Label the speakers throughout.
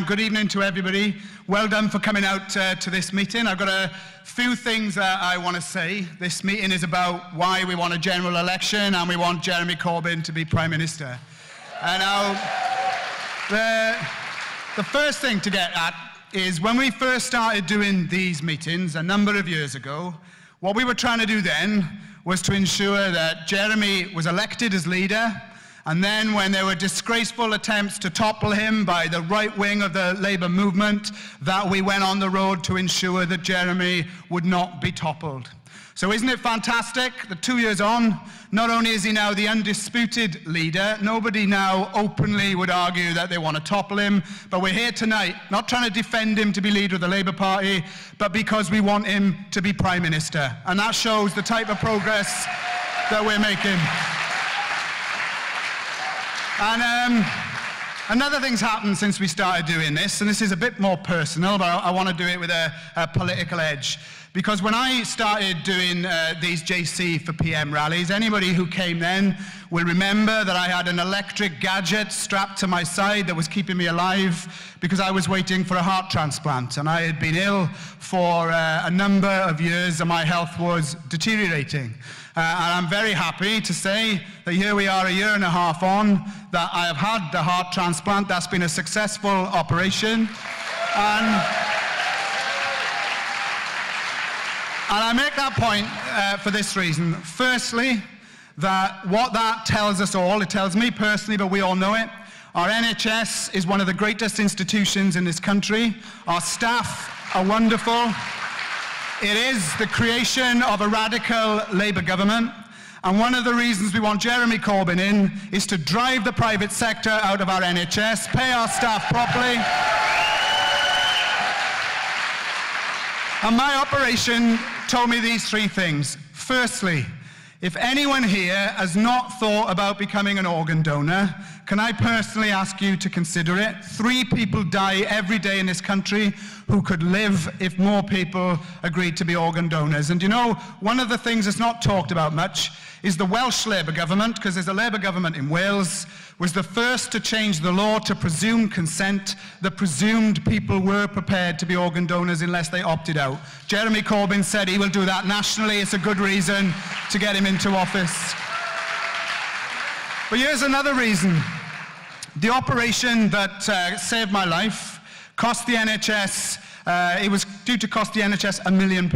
Speaker 1: good evening to everybody. Well done for coming out to this meeting. I've got a few things that I want to say. This meeting is about why we want a general election and we want Jeremy Corbyn to be Prime Minister. And now, the first thing to get at is when we first started doing these meetings a number of years ago, what we were trying to do then was to ensure that Jeremy was elected as leader, and then when there were disgraceful attempts to topple him by the right wing of the Labour movement, that we went on the road to ensure that Jeremy would not be toppled. So isn't it fantastic that 2 years on, not only is he now the undisputed leader, nobody now openly would argue that they want to topple him, but we're here tonight, not trying to defend him to be leader of the Labour Party, but because we want him to be Prime Minister. And that shows the type of progress that we're making. And another thing's happened since we started doing this, and this is a bit more personal, but I want to do it with a political edge. Because when I started doing these JC4PM rallies, anybody who came then will remember that I had an electric gadget strapped to my side that was keeping me alive because I was waiting for a heart transplant. And I had been ill for a number of years and my health was deteriorating. And I'm very happy to say that here we are a year and a half on, that I have had the heart transplant. That's been a successful operation. And I make that point for this reason. Firstly, that what that tells us all, it tells me personally, but we all know it, our NHS is one of the greatest institutions in this country. Our staff are wonderful. It is the creation of a radical Labour government. And one of the reasons we want Jeremy Corbyn in is to drive the private sector out of our NHS, pay our staff properly. And my operation told me these three things. Firstly, if anyone here has not thought about becoming an organ donor, can I personally ask you to consider it? 3 people die every day in this country who could live if more people agreed to be organ donors. And you know, one of the things that's not talked about much is the Welsh Labour government, because there's a Labour government in Wales, was the first to change the law to presume consent that presumed people were prepared to be organ donors unless they opted out. Jeremy Corbyn said he will do that nationally. It's a good reason to get him into office. But here's another reason. The operation that saved my life cost the NHS, it was due to cost the NHS £1 million.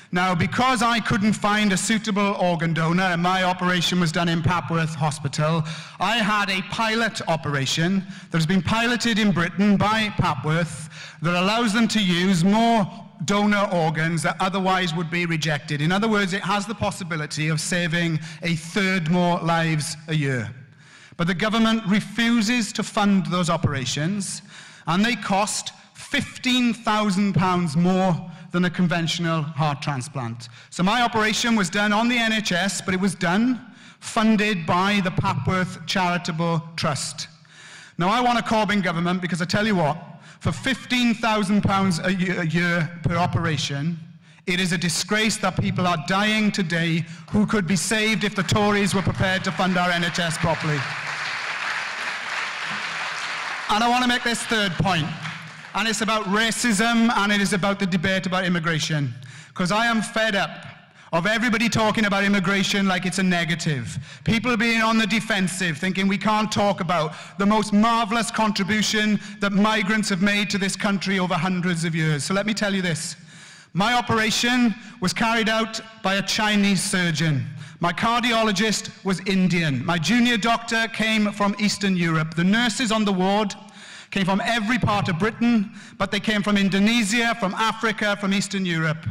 Speaker 1: Now, because I couldn't find a suitable organ donor and my operation was done in Papworth Hospital, I had a pilot operation that has been piloted in Britain by Papworth that allows them to use more donor organs that otherwise would be rejected. In other words, it has the possibility of saving a third more lives a year. But the government refuses to fund those operations, and they cost £15,000 more than a conventional heart transplant. So my operation was done on the NHS, but it was done, funded by the Papworth Charitable Trust. Now I want a Corbyn government because I tell you what, for £15,000 a year per operation, it is a disgrace that people are dying today who could be saved if the Tories were prepared to fund our NHS properly. And I want to make this third point. And it's about racism, and it is about the debate about immigration. Because I am fed up of everybody talking about immigration like it's a negative. People being on the defensive, thinking we can't talk about the most marvelous contribution that migrants have made to this country over hundreds of years. So let me tell you this. My operation was carried out by a Chinese surgeon. My cardiologist was Indian. My junior doctor came from Eastern Europe. The nurses on the ward came from every part of Britain, but they came from Indonesia, from Africa, from Eastern Europe.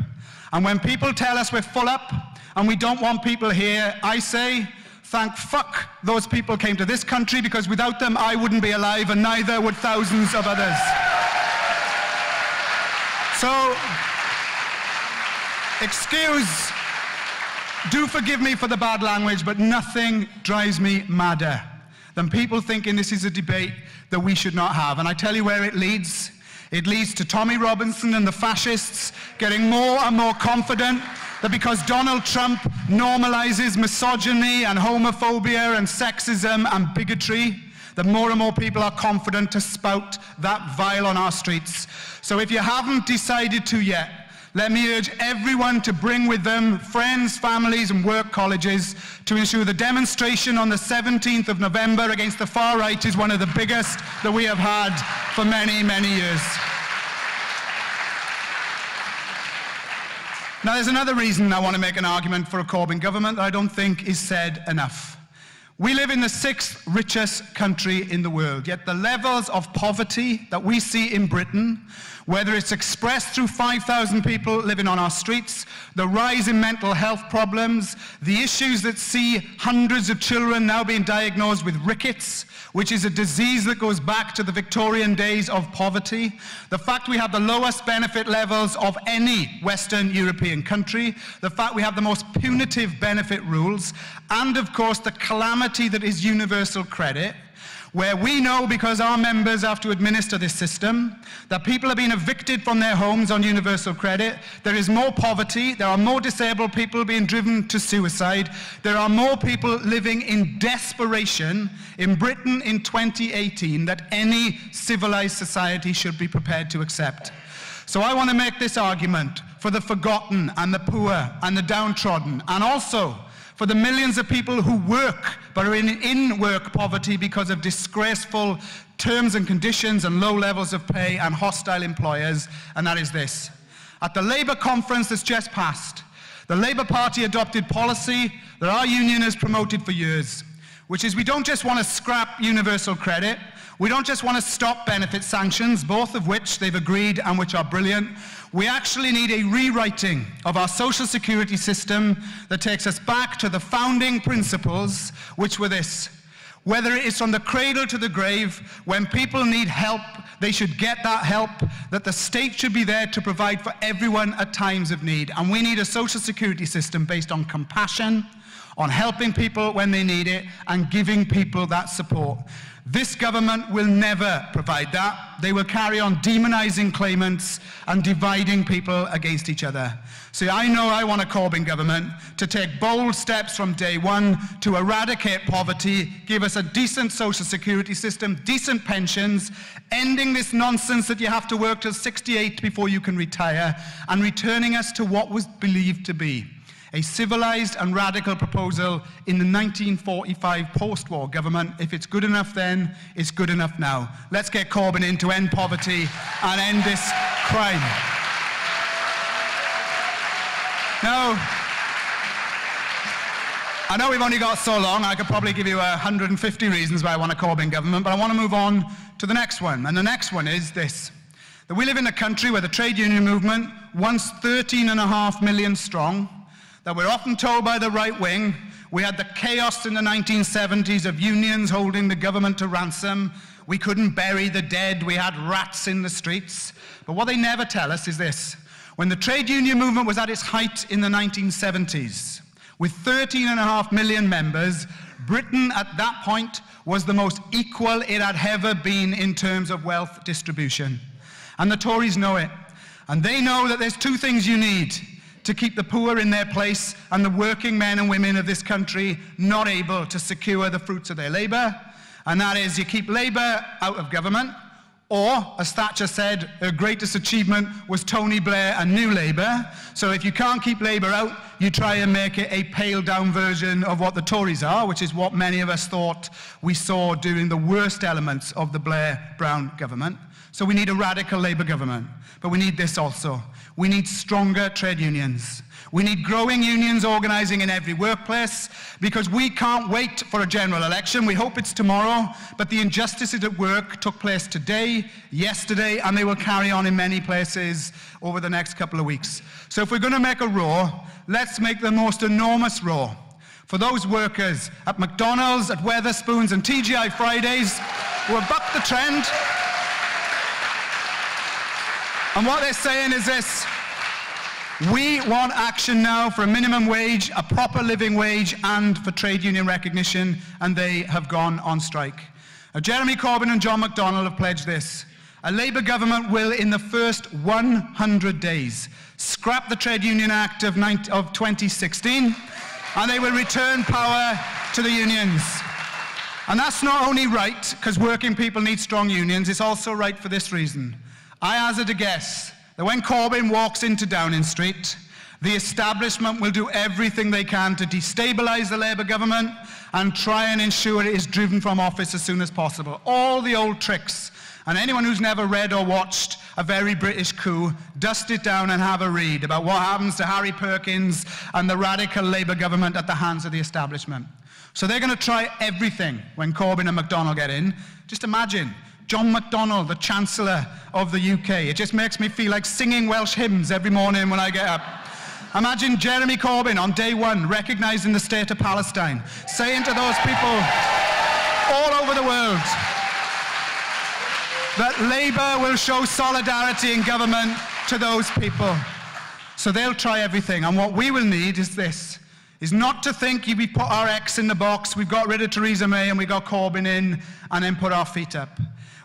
Speaker 1: And when people tell us we're full up and we don't want people here, I say, thank fuck those people came to this country, because without them I wouldn't be alive and neither would thousands of others. So, do forgive me for the bad language, but nothing drives me madder than people thinking this is a debate that we should not have. And I tell you where it leads. It leads to Tommy Robinson and the fascists getting more and more confident that because Donald Trump normalizes misogyny and homophobia and sexism and bigotry, the more and more people are confident to spout that vile on our streets. So if you haven't decided to yet, let me urge everyone to bring with them friends, families and work colleges to ensure the demonstration on the 17th of November against the far right is one of the biggest that we have had for many, many years. Now there's another reason I want to make an argument for a Corbyn government that I don't think is said enough. We live in the 6th richest country in the world, yet the levels of poverty that we see in Britain, whether it's expressed through 5,000 people living on our streets, the rise in mental health problems, the issues that see hundreds of children now being diagnosed with rickets, which is a disease that goes back to the Victorian days of poverty, the fact we have the lowest benefit levels of any Western European country, the fact we have the most punitive benefit rules, and of course the calamity that is universal credit, where we know, because our members have to administer this system, that people are being evicted from their homes on universal credit, there is more poverty, there are more disabled people being driven to suicide, there are more people living in desperation in Britain in 2018 that any civilized society should be prepared to accept. So I want to make this argument for the forgotten and the poor and the downtrodden, and also for the millions of people who work but are in work poverty because of disgraceful terms and conditions and low levels of pay and hostile employers, and that is this. At the Labour conference that's just passed, the Labour Party adopted policy that our union has promoted for years, which is we don't just want to scrap universal credit, we don't just want to stop benefit sanctions, both of which they've agreed and which are brilliant. We actually need a rewriting of our social security system that takes us back to the founding principles, which were this: whether it is from the cradle to the grave, when people need help, they should get that help, that the state should be there to provide for everyone at times of need. And we need a social security system based on compassion, on helping people when they need it, and giving people that support. This government will never provide that. They will carry on demonizing claimants and dividing people against each other. See, I know I want a Corbyn government to take bold steps from day one to eradicate poverty, give us a decent social security system, decent pensions, ending this nonsense that you have to work till 68 before you can retire, and returning us to what was believed to be a civilized and radical proposal in the 1945 post-war government. If it's good enough then, it's good enough now. Let's get Corbyn in to end poverty and end this crime. Now, I know we've only got so long. I could probably give you 150 reasons why I want a Corbyn government, but I want to move on to the next one. And the next one is this: that we live in a country where the trade union movement, once 13.5 million strong, that we're often told by the right wing, we had the chaos in the 1970s of unions holding the government to ransom, we couldn't bury the dead, we had rats in the streets. But what they never tell us is this: when the trade union movement was at its height in the 1970s, with 13.5 million members, Britain at that point was the most equal it had ever been in terms of wealth distribution. And the Tories know it. And they know that there's two things you need to keep the poor in their place and the working men and women of this country not able to secure the fruits of their labour. And that is, you keep Labour out of government, or, as Thatcher said, her greatest achievement was Tony Blair and New Labour. So if you can't keep Labour out, you try and make it a paled-down version of what the Tories are, which is what many of us thought we saw during the worst elements of the Blair-Brown government. So we need a radical Labour government. But we need this also. We need stronger trade unions. We need growing unions organising in every workplace, because we can't wait for a general election. We hope it's tomorrow, but the injustices at work took place today, yesterday, and they will carry on in many places over the next couple of weeks. So if we're going to make a roar, let's make the most enormous roar for those workers at McDonald's, at Wetherspoons and TGI Fridays who have bucked the trend. And what they're saying is this: we want action now for a minimum wage, a proper living wage, and for trade union recognition, and they have gone on strike. Now, Jeremy Corbyn and John McDonnell have pledged this: a Labour government will, in the first 100 days, scrap the Trade Union Act of 2016, and they will return power to the unions. And that's not only right because working people need strong unions, it's also right for this reason. I hazard a guess that when Corbyn walks into Downing Street, the establishment will do everything they can to destabilise the Labour government and try and ensure it is driven from office as soon as possible. All the old tricks. And anyone who's never read or watched A Very British Coup, dust it down and have a read about what happens to Harry Perkins and the radical Labour government at the hands of the establishment. So they're going to try everything when Corbyn and McDonnell get in. Just imagine John McDonnell, the Chancellor of the UK. It just makes me feel like singing Welsh hymns every morning when I get up. Imagine Jeremy Corbyn on day one recognising the state of Palestine, saying to those people all over the world that Labour will show solidarity in government to those people. So they'll try everything. And what we will need is this, is not to think we put our X in the box, we've got rid of Theresa May and we got Corbyn in, and then put our feet up.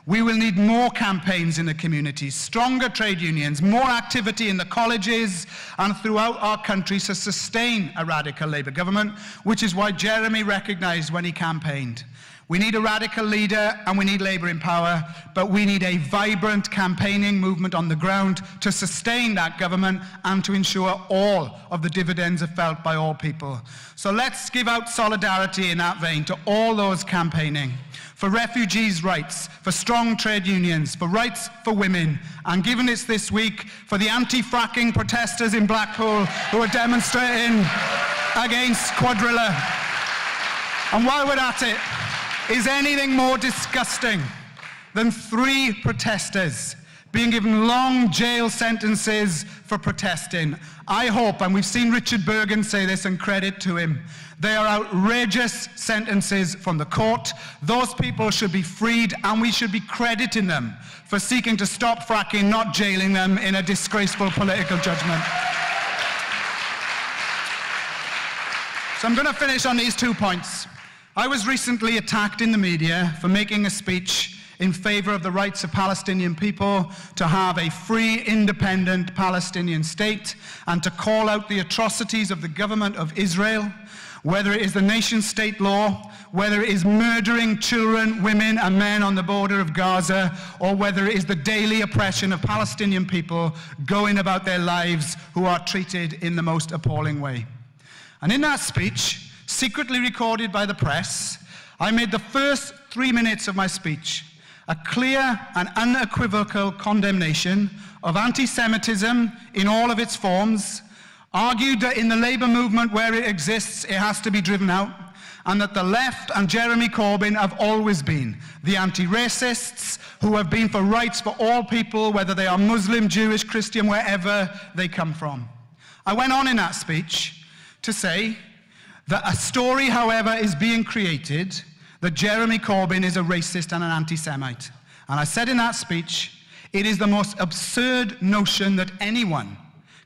Speaker 1: We will need more campaigns in the communities, stronger trade unions, more activity in the colleges and throughout our country to sustain a radical Labour government, which is why Jeremy recognised when he campaigned. We need a radical leader and we need Labour in power, but we need a vibrant campaigning movement on the ground to sustain that government and to ensure all of the dividends are felt by all people. So let's give out solidarity in that vein to all those campaigning. For refugees' rights, for strong trade unions, for rights for women, and given it's this week, for the anti-fracking protesters in Blackpool who are demonstrating against Quadrilla. And while we're at it, is anything more disgusting than 3 protesters being given long jail sentences for protesting? I hope, and we've seen Richard Bergen say this, and credit to him, they are outrageous sentences from the court. Those people should be freed, and we should be crediting them for seeking to stop fracking, not jailing them in a disgraceful political judgment. So I'm going to finish on these 2 points. I was recently attacked in the media for making a speech in favour of the rights of Palestinian people to have a free, independent Palestinian state and to call out the atrocities of the government of Israel, whether it is the nation-state law, whether it is murdering children, women and men on the border of Gaza, or whether it is the daily oppression of Palestinian people going about their lives who are treated in the most appalling way. And in that speech, secretly recorded by the press, I made the first 3 minutes of my speech a clear and unequivocal condemnation of anti-Semitism in all of its forms, argued that in the Labour movement where it exists, it has to be driven out, and that the left and Jeremy Corbyn have always been the anti-racists who have been for rights for all people, whether they are Muslim, Jewish, Christian, wherever they come from. I went on in that speech to say that a story, however, is being created that Jeremy Corbyn is a racist and an anti-Semite. And I said in that speech, it is the most absurd notion that anyone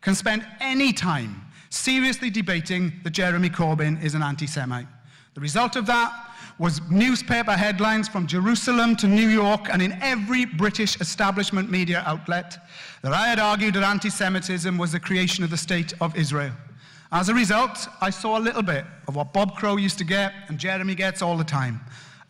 Speaker 1: can spend any time seriously debating that Jeremy Corbyn is an anti-Semite. The result of that was newspaper headlines from Jerusalem to New York and in every British establishment media outlet that I had argued that anti-Semitism was the creation of the State of Israel. As a result, I saw a little bit of what Bob Crow used to get and Jeremy gets all the time.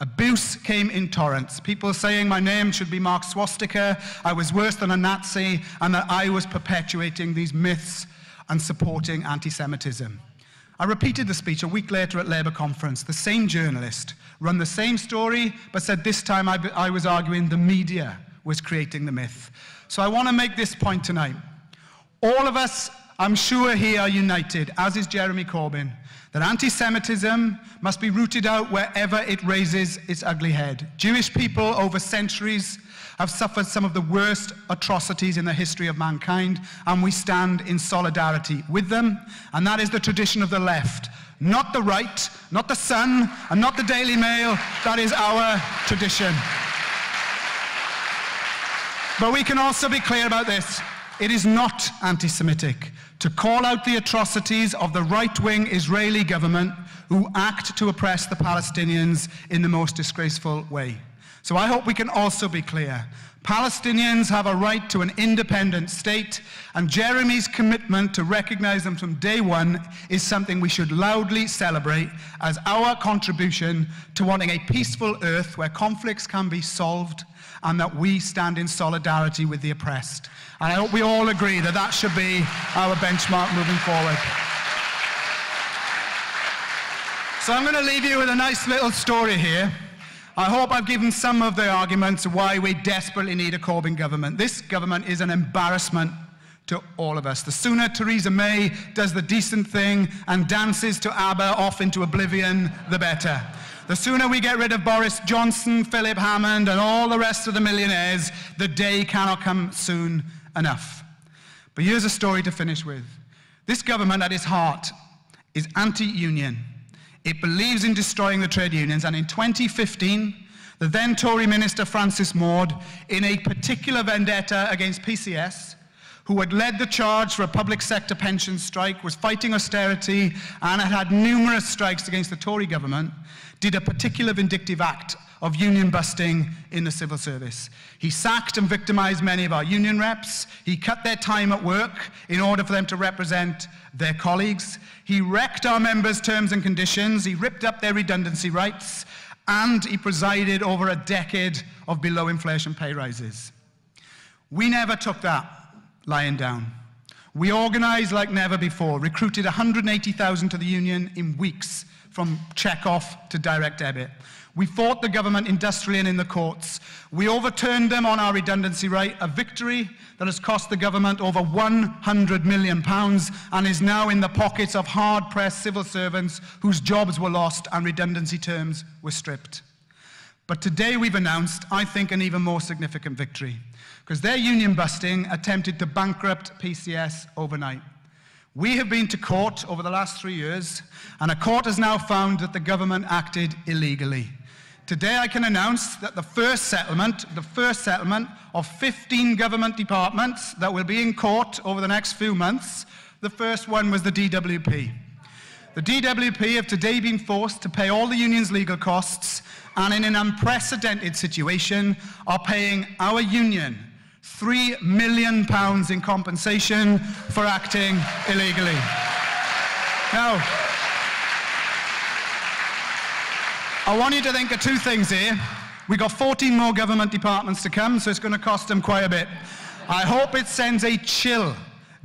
Speaker 1: Abuse came in torrents. People saying my name should be marked swastika, I was worse than a Nazi, and that I was perpetuating these myths and supporting anti-Semitism. I repeated the speech a week later at Labour conference. The same journalist ran the same story, but said this time I was arguing the media was creating the myth. So I want to make this point tonight. All of us, I'm sure here, are united, as is Jeremy Corbyn, that anti-Semitism must be rooted out wherever it raises its ugly head. Jewish people over centuries have suffered some of the worst atrocities in the history of mankind, and we stand in solidarity with them, and that is the tradition of the left. Not the right, not the Sun, and not the Daily Mail. That is our tradition. But we can also be clear about this. It is not anti-Semitic to call out the atrocities of the right-wing Israeli government who act to oppress the Palestinians in the most disgraceful way. So I hope we can also be clear. Palestinians have a right to an independent state, and Jeremy's commitment to recognize them from day one is something we should loudly celebrate as our contribution to wanting a peaceful earth where conflicts can be solved and that we stand in solidarity with the oppressed. And I hope we all agree that that should be our benchmark moving forward. So I'm going to leave you with a nice little story here. I hope I've given some of the arguments why we desperately need a Corbyn government. This government is an embarrassment to all of us. The sooner Theresa May does the decent thing and dances to ABBA off into oblivion, the better. The sooner we get rid of Boris Johnson, Philip Hammond, and all the rest of the millionaires, the day cannot come soon enough. But here's a story to finish with. This government at its heart is anti-union. It believes in destroying the trade unions, and in 2015, the then Tory Minister Francis Maude, in a particular vendetta against PCS, who had led the charge for a public sector pension strike, was fighting austerity, and had had numerous strikes against the Tory government, did a particular vindictive act of union busting in the civil service. He sacked and victimized many of our union reps. He cut their time at work in order for them to represent their colleagues. He wrecked our members' terms and conditions. He ripped up their redundancy rights. And he presided over a decade of below inflation pay rises. We never took that lying down. We organized like never before, recruited 180,000 to the union in weeks, from check-off to direct debit. We fought the government industrially and in the courts. We overturned them on our redundancy right, a victory that has cost the government over £100 million and is now in the pockets of hard-pressed civil servants whose jobs were lost and redundancy terms were stripped. But today we've announced, I think, an even more significant victory, because their union busting attempted to bankrupt PCS overnight. We have been to court over the last 3 years, and a court has now found that the government acted illegally. Today I can announce that the first settlement of 15 government departments that will be in court over the next few months, the first one was the DWP. The DWP have today been forced to pay all the union's legal costs, and in an unprecedented situation are paying our union £3 million in compensation for acting illegally. Now, I want you to think of two things here. We've got 14 more government departments to come, so it's going to cost them quite a bit. I hope it sends a chill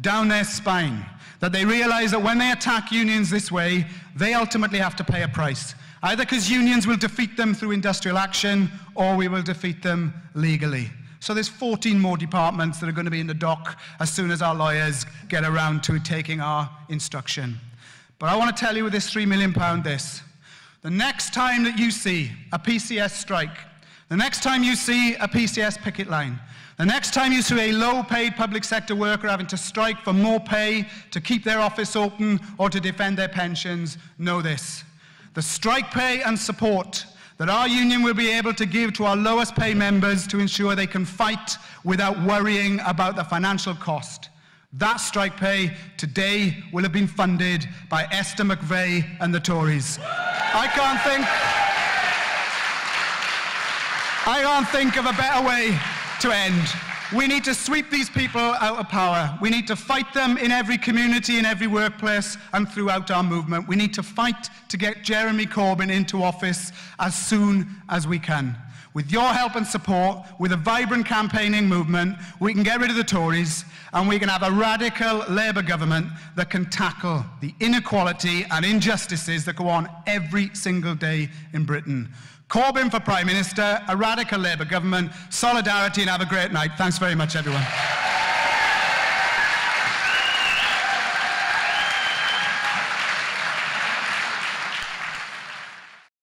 Speaker 1: down their spine, that they realize that when they attack unions this way, they ultimately have to pay a price. Either because unions will defeat them through industrial action, or we will defeat them legally. So there's 14 more departments that are going to be in the dock as soon as our lawyers get around to taking our instruction. But I want to tell you with this £3 million this. The next time that you see a PCS strike, the next time you see a PCS picket line, the next time you see a low-paid public sector worker having to strike for more pay to keep their office open or to defend their pensions, know this. The strike pay and support that our union will be able to give to our lowest pay members to ensure they can fight without worrying about the financial cost. That strike pay today will have been funded by Esther McVeigh and the Tories. I can't think of a better way to end. We need to sweep these people out of power. We need to fight them in every community, in every workplace, and throughout our movement. We need to fight to get Jeremy Corbyn into office as soon as we can. With your help and support, with a vibrant campaigning movement, we can get rid of the Tories, and we can have a radical Labour government that can tackle the inequality and injustices that go on every single day in Britain. Corbyn for Prime Minister, a radical Labour government, solidarity, and have a great night. Thanks very much, everyone.